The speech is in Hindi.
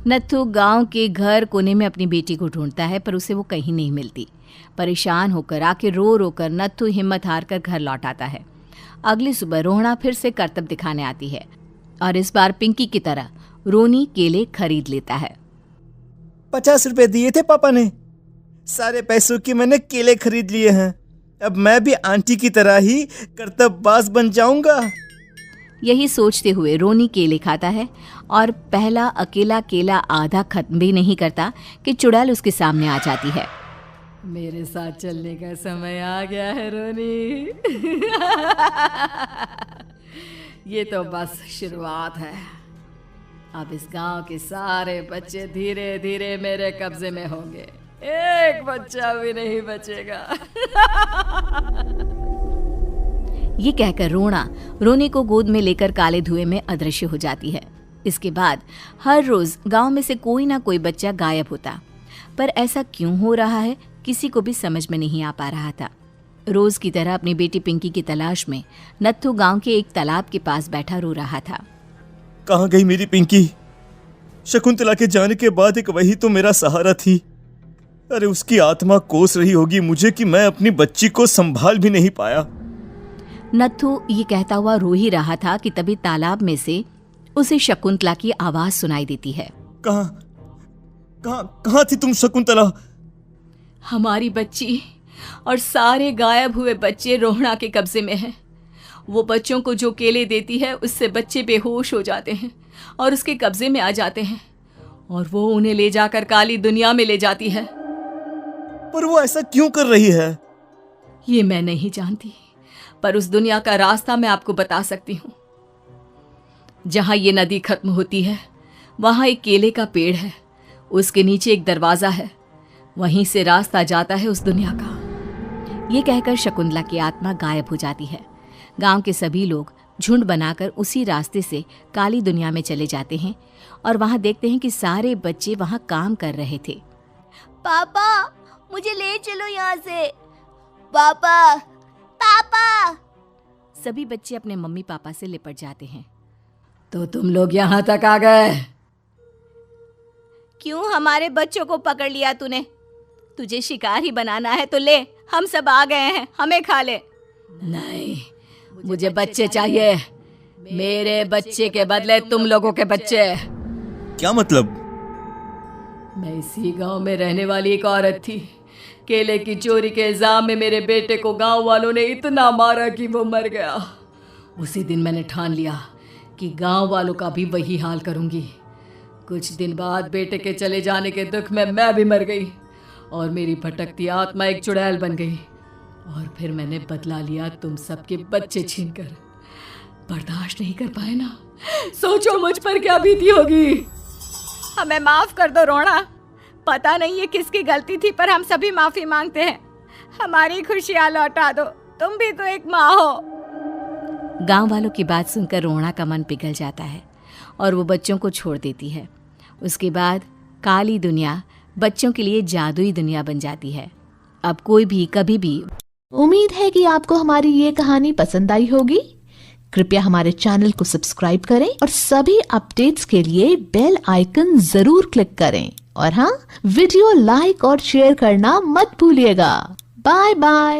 नत्थू गांव के घर कोने में अपनी बेटी को ढूंढता है, पर उसे वो कहीं नहीं मिलती। परेशान होकर आखिर रो रो कर नत्थू हिम्मत हार कर घर लौट आता है। अगली सुबह रोहना फिर से करतब दिखाने आती है और इस बार पिंकी की तरह रोनी केले खरीद लेता है। 50 रुपए दिए थे पापा ने, सारे पैसों की मैंने केले खरीद लिए हैं। अब मैं भी आंटी की तरह ही करतबबाज बन जाऊंगा। यही सोचते हुए रोनी केले खाता है और पहला अकेला केला आधा खत्म भी नहीं करता कि चुड़ैल उसके सामने आ जाती है। मेरे साथ चलने का समय आ गया है रोनी। ये तो बस शुरुआत है। अब इस गांव के सारे बच्चे धीरे धीरे मेरे कब्जे में होंगे, एक बच्चा भी नहीं बचेगा। ये कहकर रोनी को गोद में लेकर काले धुएं में अदृश्य हो जाती है। इसके बाद हर रोज गांव में से कोई ना कोई बच्चा गायब होता, पर ऐसा क्यों हो रहा है किसी को भी समझ में नहीं आ पा रहा था। रोज की तरह अपनी बेटी पिंकी की तलाश में नत्थू गांव के एक तालाब के पास बैठा रो रहा था। कहाँ गई मेरी पिंकी? शकुंतला के जाने के बाद एक वही तो मेरा सहारा थी। अरे उसकी आत्मा कोस रही होगी मुझे कि मैं अपनी बच्ची को संभाल भी नहीं पाया। नत्थू ये कहता हुआ रो ही रहा था कि तभी तालाब में से उसे शकुंतला की आवाज सुनाई देती है। कहाँ थी तुम शकुंतला? हमारी बच्ची और सारे गायब हुए बच्चे रोहना के कब्जे में हैं। वो बच्चों को जो केले देती है उससे बच्चे बेहोश हो जाते हैं और उसके कब्जे में आ जाते हैं और वो उन्हें ले जाकर काली दुनिया में ले जाती है। पर वो ऐसा क्यों कर रही है? ये मैं नहीं जानती, पर उस दुनिया का रास्ता मैं आपको बता सकती हूँ। जहाँ ये नदी खत्म होती है वहाँ एक केले का पेड़ है, उसके नीचे एक दरवाजा है, वहीं से रास्ता जाता है उस दुनिया का। ये कहकर शकुंतला की आत्मा गायब हो जाती है। गांव के सभी लोग झुंड बनाकर उसी रास्ते से काली दुनिया में चले जाते हैं और वहां देखते हैं कि सारे बच्चे वहां काम कर रहे थे। पापा मुझे ले चलो यहाँ से। पापा पापा। सभी बच्चे अपने मम्मी पापा से लिपट जाते हैं। तो तुम लोग यहाँ तक आ गए? क्यों हमारे बच्चों को पकड़ लिया तूने? तुझे शिकार ही बनाना है तो ले, हम सब आ गए हैं, हमें खा ले। नहीं, मुझे बच्चे चाहिए। मेरे बच्चे के बदले तुम लोगों के बच्चे। क्या मतलब? मैं इसी गांव में रहने वाली एक औरत थी। केले की चोरी के इल्जाम में मेरे बेटे को गांव वालों ने इतना मारा कि वो मर गया। उसी दिन मैंने ठान लिया कि गांव वालों का भी वही हाल करूंगी। कुछ दिन बाद बेटे के चले जाने के दुख में मैं भी मर गई और मेरी भटकती आत्मा एक चुड़ैल बन गई और फिर मैंने बदला लिया तुम सबके बच्चे छीनकर। बर्दाश्त नहीं कर पाए ना? सोचो मुझ पर क्या बीती होगी। हमें माफ कर दो रोहना। पता नहीं ये किसकी गलती थी, पर हम सभी माफी मांगते हैं। हमारी खुशियां लौटा दो, तुम भी तो एक माँ हो। गांव वालों की बात सुनकर रोहना का मन पिघल जाता है और वो बच्चों को छोड़ देती है। उसके बाद काली दुनिया बच्चों के लिए जादुई दुनिया बन जाती है। अब कोई भी कभी भी। उम्मीद है कि आपको हमारी ये कहानी पसंद आई होगी। कृपया हमारे चैनल को सब्सक्राइब करें और सभी अपडेट्स के लिए बेल आइकन जरूर क्लिक करें। और हाँ, वीडियो लाइक और शेयर करना मत भूलिएगा। Bye bye.